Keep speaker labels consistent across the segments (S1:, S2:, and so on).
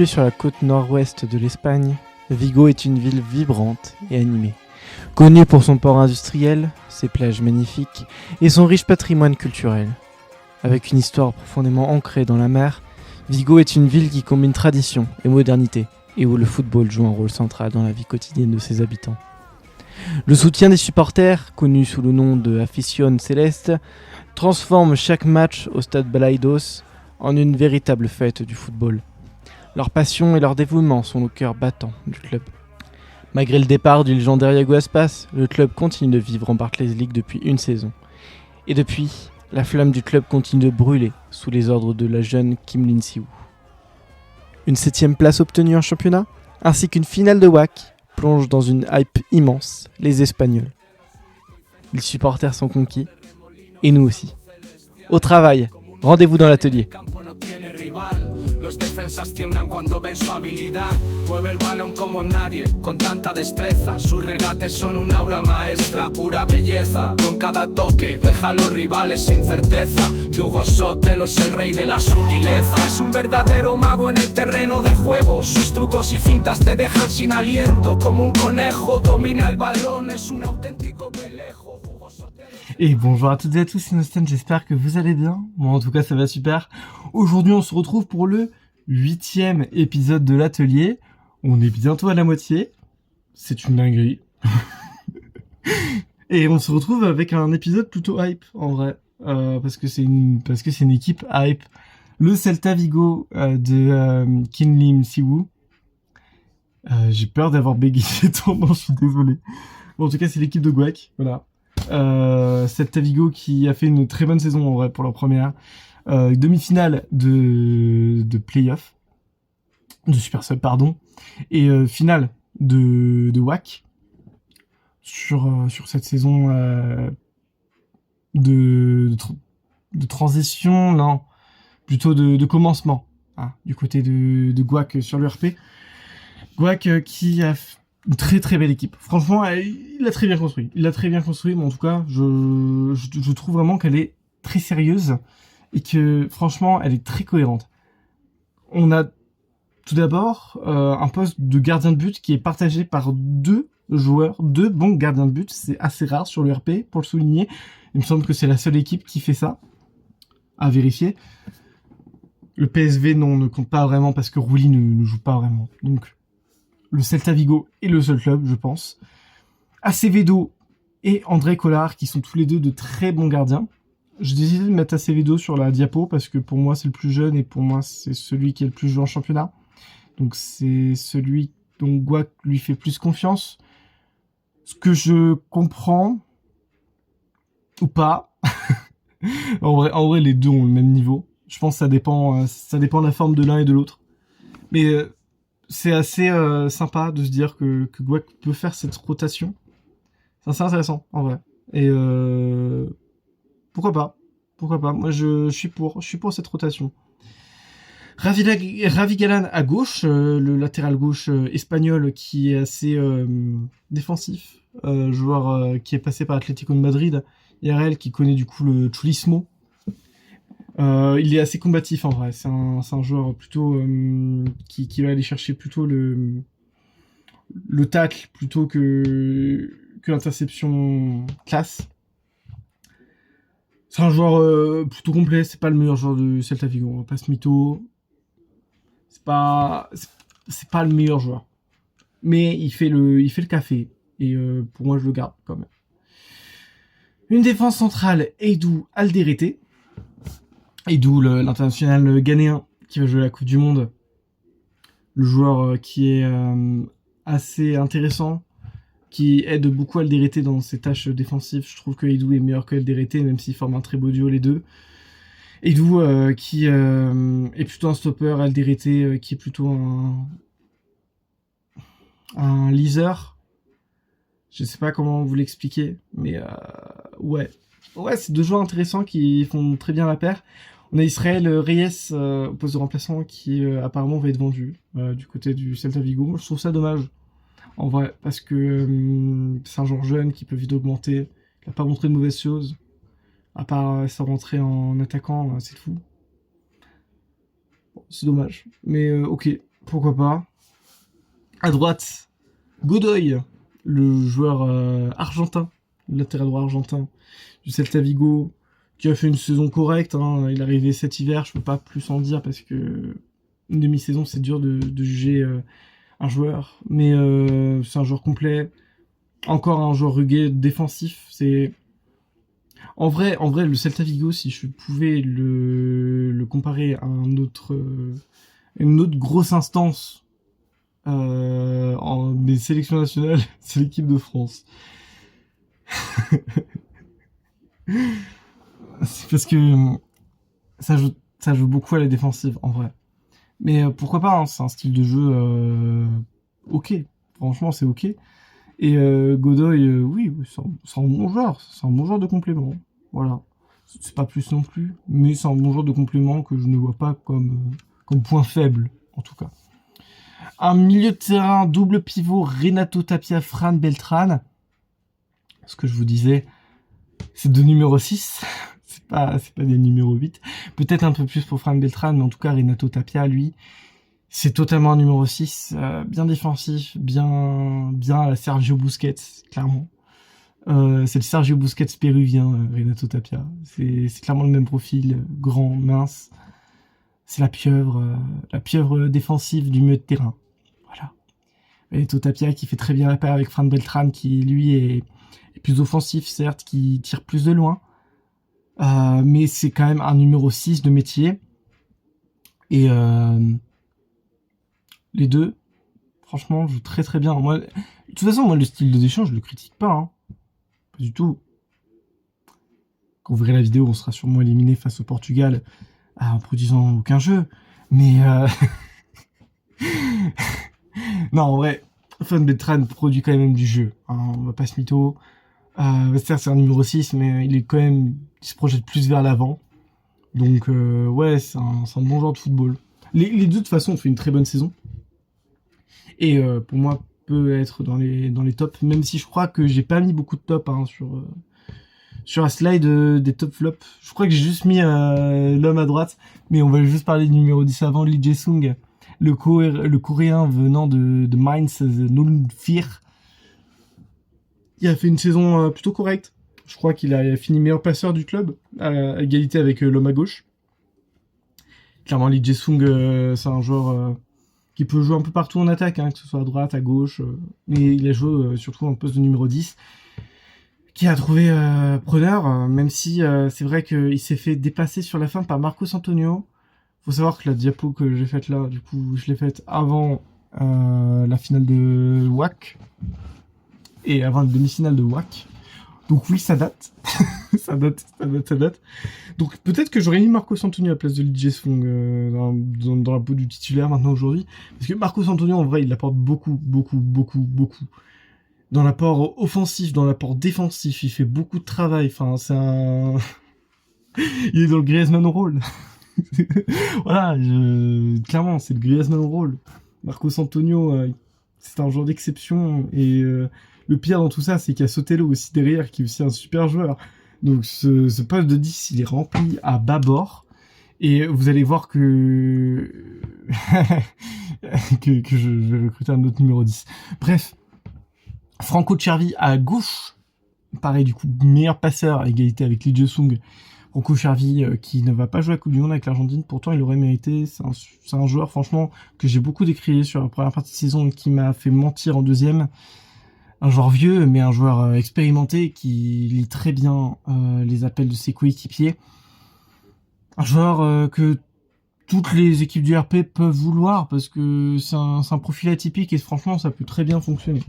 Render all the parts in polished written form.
S1: Située sur la côte nord-ouest de l'Espagne, Vigo est une ville vibrante et animée. Connue pour son port industriel, ses plages magnifiques et son riche patrimoine culturel. Avec une histoire profondément ancrée dans la mer, Vigo est une ville qui combine tradition et modernité et où le football joue un rôle central dans la vie quotidienne de ses habitants. Le soutien des supporters, connu sous le nom de Afición Celeste, transforme chaque match au stade Balaidos en une véritable fête du football. Leur passion et leur dévouement sont au cœur battant du club. Malgré le départ du légendaire Iago Aspas, le club continue de vivre en Barclays League depuis une saison. Et depuis, la flamme du club continue de brûler sous les ordres de la jeune Kim Lin-Siwoo. Une 7ème place obtenue en championnat, ainsi qu'une finale de WAC, plonge dans une hype immense les Espagnols. Les supporters sont conquis, et nous aussi. Au travail, rendez-vous dans l'atelier.
S2: Los defensas tiemblan cuando ven su habilidad. Mueve el balón como nadie, con tanta destreza. Sus regates son una obra maestra, pura belleza. Con cada toque deja a los rivales sin certeza. Hugo Sotelo es el rey de la sutileza. Es un verdadero mago en el terreno de juego. Sus trucos y fintas te dejan sin aliento. Como un conejo domina el balón, es un auténtico pelejo.
S1: Et bonjour à toutes et à tous, c'est Nostan, j'espère que vous allez bien. Moi en tout cas ça va super. Aujourd'hui on se retrouve pour le 8e épisode de l'atelier. On est bientôt à la moitié. C'est une dinguerie. Et on se retrouve avec un épisode plutôt hype en vrai. Parce que c'est une équipe hype. Le Celta Vigo de Kim Lin-Siwoo. J'ai peur d'avoir bégayé ton nom, je suis désolé. Bon, en tout cas c'est l'équipe de Guac, voilà. Celta Vigo qui a fait une très bonne saison en vrai pour leur première demi-finale de play-off de Super Sub pardon et finale de WAC sur cette saison de transition, non plutôt de commencement du côté de Guac sur l'URP. Guac qui a une très très belle équipe. Franchement, il l'a très bien construit. Mais en tout cas, je trouve vraiment qu'elle est très sérieuse et que franchement, elle est très cohérente. On a tout d'abord un poste de gardien de but qui est partagé par deux bons gardiens de but. C'est assez rare sur le RP, pour le souligner. Il me semble que c'est la seule équipe qui fait ça. À vérifier. Le PSV, non, ne compte pas vraiment parce que Rouli ne joue pas vraiment. Donc, le Celta Vigo est le seul club, je pense. Acevedo et André Collard, qui sont tous les deux de très bons gardiens. J'ai décidé de mettre Acevedo sur la diapo, parce que pour moi, c'est le plus jeune, et pour moi, c'est celui qui est le plus joué en championnat. Donc, c'est celui dont Guac lui fait plus confiance. Ce que je comprends, ou pas. en vrai, les deux ont le même niveau. Je pense que ça dépend de la forme de l'un et de l'autre. Mais c'est assez sympa de se dire que Guac peut faire cette rotation. C'est assez intéressant, en vrai. Et pourquoi pas. Moi, je suis pour cette rotation. Ravi Galan à gauche, le latéral gauche espagnol qui est assez défensif. Joueur qui est passé par Atlético de Madrid, IRL, qui connaît du coup le Chulismo. Il est assez combatif en vrai, c'est un joueur plutôt qui va aller chercher plutôt le tacle plutôt que l'interception classe. C'est un joueur plutôt complet, c'est pas le meilleur joueur de Celta Vigo, on va pas se mytho. C'est pas le meilleur joueur. Mais il fait le café et pour moi je le garde quand même. Une défense centrale, Eidou Alderete. Eidou, l'international ghanéen qui va jouer la Coupe du Monde. Le joueur qui est assez intéressant, qui aide beaucoup Alderete dans ses tâches défensives. Je trouve que Eidou est meilleur que Alderete, même s'ils forment un très beau duo les deux. Eidou qui est plutôt un stopper, Alderete qui est plutôt un leaser. Je sais pas comment vous l'expliquer, mais ouais, c'est deux joueurs intéressants qui font très bien la paire. On a Israël Reyes au poste de remplaçant qui apparemment va être vendu du côté du Celta Vigo. Je trouve ça dommage, en vrai, parce que c'est un joueur jeune qui peut vite augmenter. Il n'a pas montré de mauvaises choses, à part sa rentrée en attaquant, c'est fou. Bon, c'est dommage, mais ok. pourquoi pas. À droite, Godoy, le joueur argentin, le latéral droit argentin du Celta Vigo, qui a fait une saison correcte. Hein. Il est arrivé cet hiver, je peux pas plus en dire parce que une demi-saison, c'est dur de juger un joueur. Mais c'est un joueur complet. Encore un joueur rugué, défensif. C'est en vrai, le Celta Vigo, si je pouvais le comparer à une autre grosse instance en des sélections nationales, c'est l'équipe de France. C'est parce que ça joue beaucoup à la défensive, en vrai. Mais pourquoi pas, hein, c'est un style de jeu ok. Franchement, c'est ok. Et Godoy, oui, c'est un bon joueur. C'est un bon joueur de complément. Voilà. C'est pas plus non plus, mais c'est un bon joueur de complément que je ne vois pas comme point faible, en tout cas. Un milieu de terrain, double pivot, Renato Tapia, Fran Beltran. Ce que je vous disais, c'est de numéro 6. c'est pas des numéros 8. Peut-être un peu plus pour Fran Beltran, mais en tout cas, Renato Tapia, lui, c'est totalement un numéro 6. Bien défensif, bien à la Sergio Busquets, clairement. C'est le Sergio Busquets péruvien, Renato Tapia. C'est clairement le même profil, grand, mince. C'est la pieuvre défensive du milieu de terrain. Voilà. Renato Tapia qui fait très bien la paire avec Fran Beltran, qui lui est plus offensif, certes, qui tire plus de loin. Mais c'est quand même un numéro 6 de métier. Et les deux, franchement, jouent très très bien. Moi, de toute façon, moi, le style de Deschamps, je le critique pas. Hein. Pas du tout. Quand vous verrez la vidéo, on sera sûrement éliminé face au Portugal en produisant aucun jeu. Mais non, en vrai, Fran Beltran produit quand même du jeu. Hein, on va pas se mytho. Certes, c'est un numéro 6, mais il se projette plus vers l'avant. Donc, ouais, c'est un bon joueur de football. Les deux, de toute façon, ont fait une très bonne saison. Et pour moi, peut être dans les tops, même si je crois que j'ai pas mis beaucoup de tops hein, sur la slide des top flops. Je crois que j'ai juste mis l'homme à droite, mais on va juste parler du numéro 10 avant, Lee Jae-sung, le coréen venant de Mainz 04. Il a fait une saison plutôt correcte. Je crois qu'il a fini meilleur passeur du club, à égalité avec l'homme à gauche. Clairement, Lee Jae-sung, c'est un joueur qui peut jouer un peu partout en attaque, hein, que ce soit à droite, à gauche. Mais il a joué surtout en poste de numéro 10, qui a trouvé preneur, même si c'est vrai qu'il s'est fait dépasser sur la fin par Marcos Antonio. Faut savoir que la diapo que j'ai faite là, du coup, je l'ai faite avant la finale de WAC et avant la demi-finale de WAC. Donc oui, ça date. ça date. Donc peut-être que j'aurais mis Marcos Antonio à la place de Lee Jae-sung dans la peau du titulaire maintenant aujourd'hui. Parce que Marcos Antonio, en vrai, il apporte beaucoup. Dans l'apport offensif, dans l'apport défensif, il fait beaucoup de travail. Enfin, c'est un... il est dans le Griezmann rôle. Voilà, clairement, c'est le Griezmann rôle. Marcos Antonio, c'est un joueur d'exception. Et le pire dans tout ça, c'est qu'il y a Sotelo aussi derrière, qui est aussi un super joueur. Donc ce poste de 10, il est rempli à bâbord. Et vous allez voir que que je vais recruter un autre numéro 10. Bref, Franco Cervi à gauche. Pareil, du coup, meilleur passeur à égalité avec Lee Jae-sung. Franco Cervi qui ne va pas jouer à la Coupe du Monde avec l'Argentine. Pourtant, il aurait mérité. C'est un joueur, franchement, que j'ai beaucoup décrié sur la première partie de saison et qui m'a fait mentir en deuxième. Un joueur vieux, mais un joueur expérimenté qui lit très bien les appels de ses coéquipiers. Un joueur que toutes les équipes du RP peuvent vouloir parce que c'est un profil atypique et franchement, ça peut très bien fonctionner.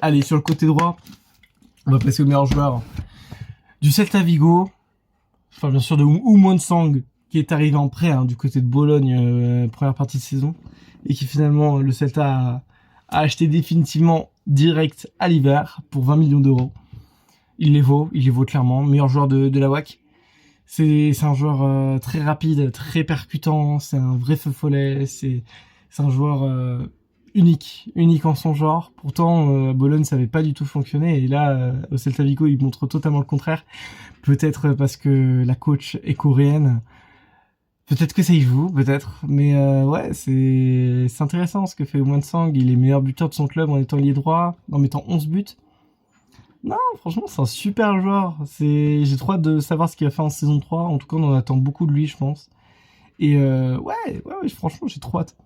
S1: Allez, sur le côté droit, on va passer au meilleur joueur du Celta Vigo. Enfin, bien sûr, de Oumon Sang, qui est arrivé en prêt du côté de Bologne, première partie de saison, et qui finalement, le Celta a acheté définitivement direct à l'hiver pour 20 millions d'euros. Il les vaut clairement. Meilleur joueur de la WAC. C'est un joueur très rapide, très percutant, c'est un vrai feu follet, c'est un joueur unique en son genre. Pourtant, à Bologne, ça avait pas du tout fonctionné. Et là, au Celta Vigo, il montre totalement le contraire. Peut-être parce que la coach est coréenne. Peut-être que ça y joue, peut-être. Mais ouais, c'est intéressant ce que fait Hwang-sang. Il est meilleur buteur de son club en étant lié droit, en mettant 11 buts. Non, franchement, c'est un super joueur. J'ai trop hâte de savoir ce qu'il va faire en saison 3. En tout cas, on en attend beaucoup de lui, je pense. Et ouais, franchement, j'ai trop hâte.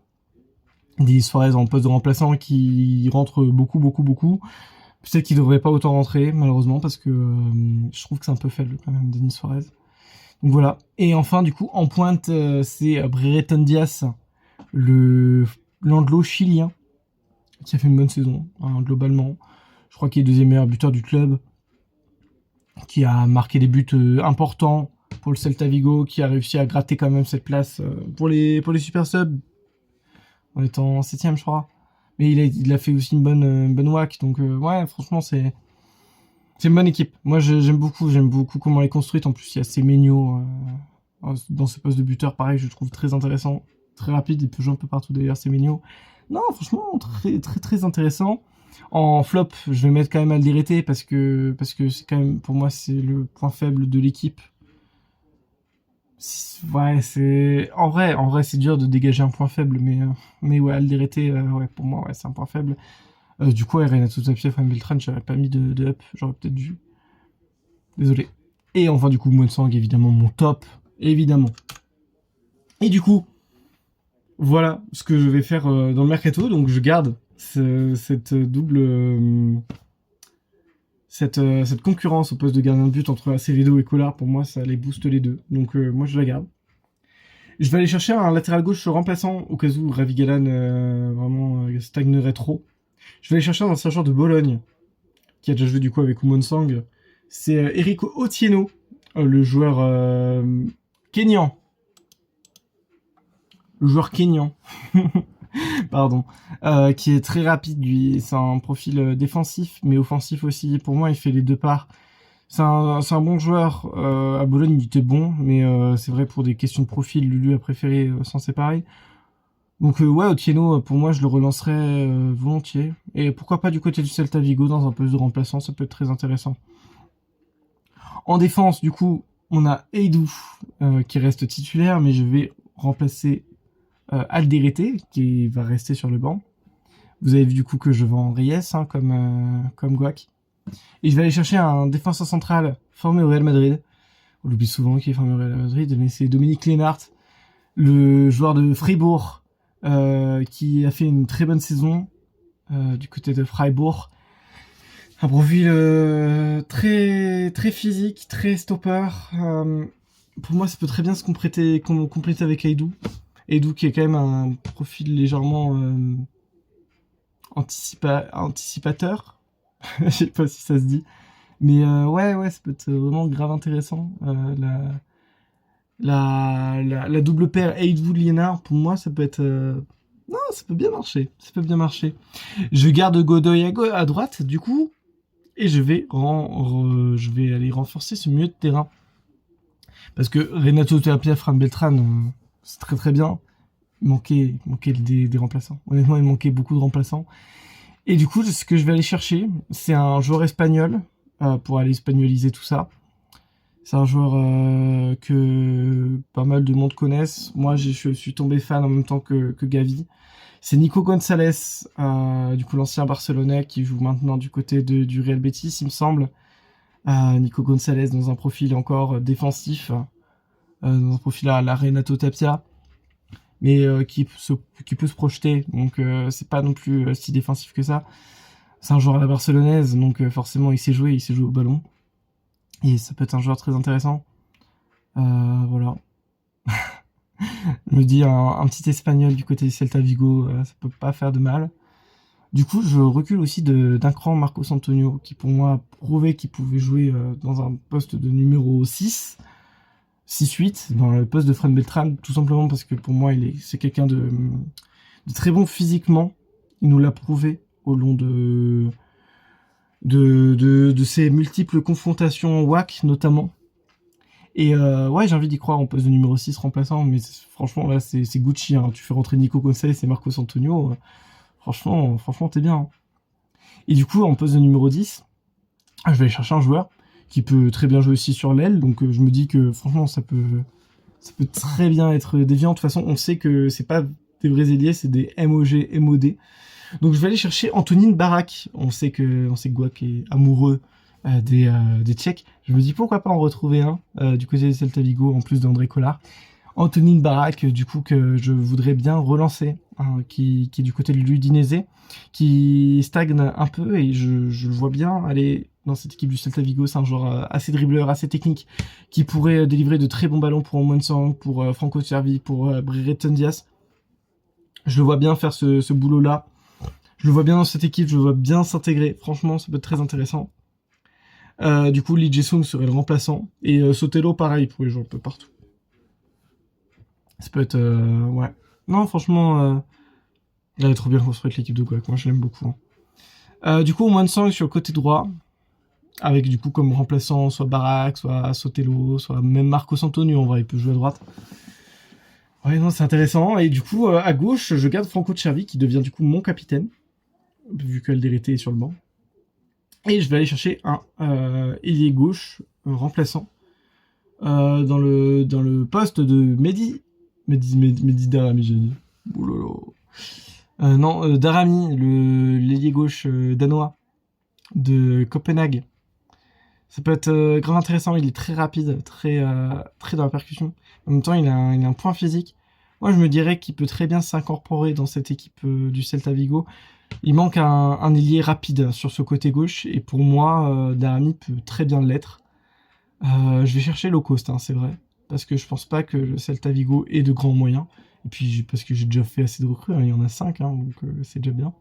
S1: Des Suarez en poste de remplaçant qui rentre beaucoup. Peut-être qu'il devrait pas autant rentrer, malheureusement, parce que je trouve que c'est un peu faible quand même, Denis Suarez. Donc voilà. Et enfin, du coup, en pointe, c'est Brereton Diaz, l'Anglo chilien, qui a fait une bonne saison, hein, globalement. Je crois qu'il est deuxième meilleur buteur du club, qui a marqué des buts importants pour le Celta Vigo, qui a réussi à gratter quand même cette place pour les super subs, en étant 7ème, je crois. Mais il a fait aussi une bonne whack, donc ouais, franchement, c'est une bonne équipe. Moi, j'aime beaucoup comment elle est construite. En plus, il y a Semenyo dans ce poste de buteur, pareil, je le trouve très intéressant, très rapide, il peut jouer un peu partout d'ailleurs, Semenyo. Non, franchement, très intéressant. En flop, je vais mettre quand même Alderete parce que c'est quand même, pour moi, c'est le point faible de l'équipe. Ouais, en vrai, c'est dur de dégager un point faible, mais ouais, Alderete, ouais, pour moi, ouais, c'est un point faible. Du coup, Renato Tapia, Fran Beltran, j'aurais pas mis de up, j'aurais peut-être dû. Désolé. Et enfin, du coup, Hwang-sang, évidemment, mon top, évidemment. Et du coup, voilà ce que je vais faire dans le mercato, donc je garde cette double cette concurrence au poste de gardien de but entre Acevedo et Collard. Pour moi, ça les booste les deux, donc moi je la garde. Je vais aller chercher un latéral gauche remplaçant au cas où Ravi Galan vraiment stagnerait trop. Je vais aller chercher un ancien joueur de Bologne qui a déjà joué du coup avec Hwang-sang. C'est Eric Otieno, le joueur kényan. Le joueur kényan. Pardon, qui est très rapide, lui. C'est un profil défensif, mais offensif aussi. Pour moi, il fait les deux parts. C'est un bon joueur. À Bologne, il était bon, mais c'est vrai, pour des questions de profil, Lulu a préféré s'en séparer. Donc ouais, Otieno, pour moi, je le relancerais volontiers. Et pourquoi pas du côté du Celta Vigo, dans un poste de remplaçant, ça peut être très intéressant. En défense, du coup, on a Eidou, qui reste titulaire, mais je vais remplacer Alderete, qui va rester sur le banc. Vous avez vu du coup que je vends Reyes, hein, comme Guac. Et je vais aller chercher un défenseur central formé au Real Madrid. On l'oublie souvent qu'il est formé au Real Madrid, mais c'est Dominique Lennart, le joueur de Fribourg, qui a fait une très bonne saison du côté de Freiburg. Un profil très physique, très stopper. Pour moi, ça peut très bien se compléter avec Eidou. Eidou qui est quand même un profil légèrement anticipateur. Je sais pas si ça se dit. Mais ouais, ça peut être vraiment grave intéressant. La double paire Eidou-Liénard, pour moi, ça peut être... Non, ça peut bien marcher. Je garde Godoy à droite, du coup, et je vais aller renforcer ce milieu de terrain. Parce que Renato Tapia, Fran Beltran, c'est très bien. Il manquait des remplaçants. Honnêtement, il manquait beaucoup de remplaçants. Et du coup, ce que je vais aller chercher, c'est un joueur espagnol, pour aller espagnoliser tout ça. C'est un joueur que pas mal de monde connaissent. Moi, je suis tombé fan en même temps que Gavi. C'est Nico Gonzalez, du coup l'ancien Barcelonais qui joue maintenant du côté du Real Betis, il me semble. Nico Gonzalez dans un profil encore défensif, dans un profil à la Renato Tapia, mais qui peut se projeter, donc c'est pas non plus si défensif que ça. C'est un joueur à la barcelonaise, donc forcément il sait jouer au ballon. Et ça peut être un joueur très intéressant. Voilà. Je me dis un petit espagnol du côté du Celta Vigo, ça peut pas faire de mal. Du coup, je recule aussi d'un cran Marcos Antonio, qui pour moi a prouvé qu'il pouvait jouer dans un poste de numéro 6, 6-8, dans le poste de Fran Beltran, tout simplement parce que pour moi, c'est quelqu'un de très bon physiquement. Il nous l'a prouvé au long de ses multiples confrontations en WAC, notamment. Et ouais, j'ai envie d'y croire en poste de numéro 6 remplaçant, mais franchement, là, c'est Gucci. Hein. Tu fais rentrer Nico Gonzalez et Marcos Antonio. Franchement, t'es bien. Hein. Et du coup, en poste de numéro 10, je vais aller chercher un joueur qui peut très bien jouer aussi sur l'aile. Donc je me dis que franchement, ça peut très bien être déviant. De toute façon, on sait que c'est pas des vrais ailiers, c'est des MOG, MOD. Donc je vais aller chercher Antonín Barak. On sait que Gouac est amoureux des Tchèques. Je me dis pourquoi pas en retrouver un du côté des Celta Vigo en plus d'André Collard. Antonín Barak, du coup, que je voudrais bien relancer, hein, qui est du côté de l'Udinese, qui stagne un peu, et je le vois bien aller dans cette équipe du Celta Vigo. C'est un joueur assez dribbleur, assez technique, qui pourrait délivrer de très bons ballons pour Monsang, pour Franco Cervi, pour Brereton Diaz. Je le vois bien faire ce boulot-là. Je le vois bien dans cette équipe, je le vois bien s'intégrer. Franchement, ça peut être très intéressant. Du coup, Lee Jae-sung serait le remplaçant, et Sotelo, pareil, pourrait jouer un peu partout. Ça peut être... ouais. Non, franchement, il avait trop bien construit l'équipe de Gouac. Moi, je l'aime beaucoup. Hein. Du coup, Monsang sur le côté droit, avec du coup comme remplaçant soit Barak, soit Sotelo, soit même Marcos Antonio. En vrai, il peut jouer à droite. Ouais, non, c'est intéressant. Et du coup, à gauche, je garde Franco Cervi, qui devient du coup mon capitaine, vu qu'Alderete est sur le banc. Et je vais aller chercher un ailier gauche remplaçant dans le poste de Mehdi Darami, j'ai dit. Non, Darami, l'ailier gauche danois de Copenhague. Ça peut être grave intéressant, il est très rapide, très dans la percussion. En même temps, il a un point physique. Moi, je me dirais qu'il peut très bien s'incorporer dans cette équipe du Celta Vigo. Il manque un ailier rapide sur ce côté gauche, et pour moi, Darami peut très bien l'être. Je vais chercher low cost, hein, c'est vrai. Parce que je pense pas que le Celta Vigo ait de grands moyens. Et puis parce que j'ai déjà fait assez de recrues, hein, il y en a 5, hein, donc c'est déjà bien.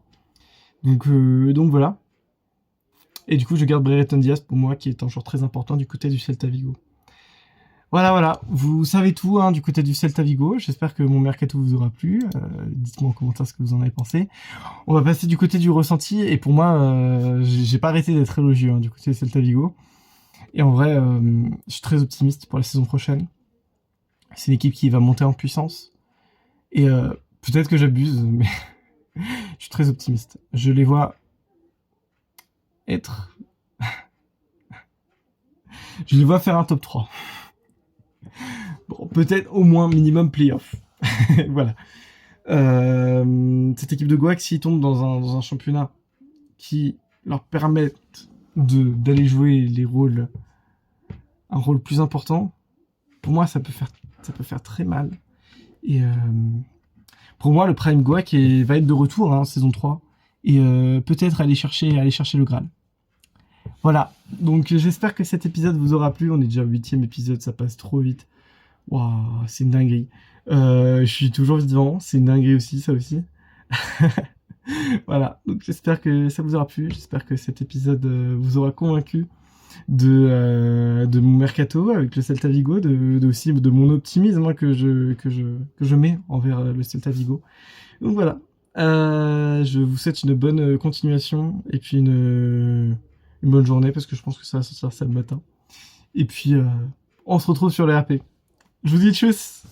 S1: Donc voilà. Et du coup, je garde Brereton Diaz pour moi, qui est un joueur très important du côté du Celta Vigo. Voilà. Vous savez tout hein, du côté du Celta Vigo. J'espère que mon mercato vous aura plu. Dites-moi en commentaire ce que vous en avez pensé. On va passer du côté du ressenti. Et pour moi, j'ai pas arrêté d'être élogieux hein, du côté du Celta Vigo. Et en vrai, je suis très optimiste pour la saison prochaine. C'est une équipe qui va monter en puissance. Et peut-être que j'abuse, mais je suis très optimiste. Je les vois être... je les vois faire un top 3. Bon, peut-être au moins minimum playoff. Voilà. Cette équipe de Gouac, s'ils tombent dans un championnat qui leur permette d'aller jouer un rôle plus important, pour moi, ça peut faire très mal. Et pour moi, le Prime Gouac va être de retour en saison 3. Et peut-être aller chercher le Graal. Voilà. Donc j'espère que cet épisode vous aura plu. On est déjà au 8e épisode, ça passe trop vite. Waouh, c'est une dinguerie. Je suis toujours vivant, c'est une dinguerie aussi, ça aussi. Voilà, donc j'espère que ça vous aura plu. J'espère que cet épisode vous aura convaincu de mon mercato avec le Celta Vigo, aussi de mon optimisme que je mets envers le Celta Vigo. Donc voilà, je vous souhaite une bonne continuation et puis une bonne journée parce que je pense que ça va sortir ça le matin. Et puis on se retrouve sur les RP. Je vous dis tchuss.